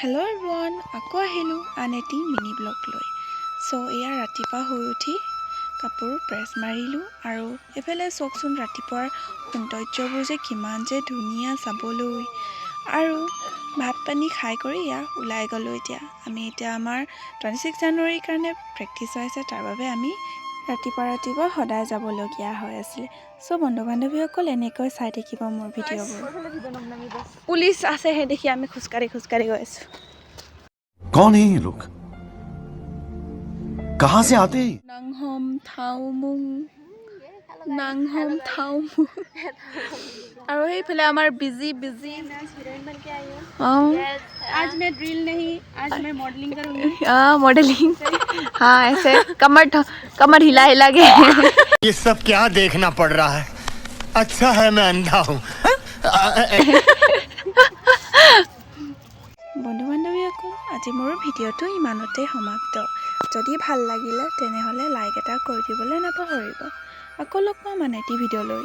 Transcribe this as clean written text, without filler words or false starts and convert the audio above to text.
Hello' everyone, আকৌ আহিলোঁ আন এটি মিনি ব্লগ লৈ। চ' এয়া ৰাতিপুৱা শুই উঠি কাপোৰ প্ৰেছ মাৰিলোঁ আৰু এইফালে চাওকচোন ৰাতিপুৱাৰ সৌন্দৰ্যবোৰ যে কিমান যে ধুনীয়া চাবলৈ। আৰু ভাত পানী খাই কৰি এয়া ওলাই গ'লোঁ। আমি এতিয়া আমাৰ 26 জানুৱাৰীৰ কাৰণে প্ৰেক্টিচ হৈ আছে, তাৰ বাবে আমি ৰাতিপুৱা সদায় যাবলগীয়া হৈ আছিলে। চ' বন্ধু বান্ধৱীসকল এনেকৈ চাই থাকিব মোৰ ভিডিঅ'বোৰ। পুলিচ আছে সেই দেখি আমি খোজকাঢ়ি গৈ আছোঁ। कौन है ये लोग कहां से आते हैं নাংহম থাউমুং আৰু সেইফালে আমাৰ বিজি आज मैं ड्रिल नहीं, आज मैं मॉडलिंग करूंगी। मॉडलिंग। हाँ ऐसे कमर हिला के ये सब क्या देखना पड़ रहा है। अच्छा है मैं अंधा हूँ। বন্ধু বান্ধৱীসকল, আজি মোৰ ভিডিঅ'টো ইমানতে সমাপ্ত। যদি ভাল লাগিলে তেনেহ'লে লাইক এটা কৰি দিবলৈ নাপাহৰিব। আকৌ লগ পাম আন এটি ভিডিঅ' লৈ।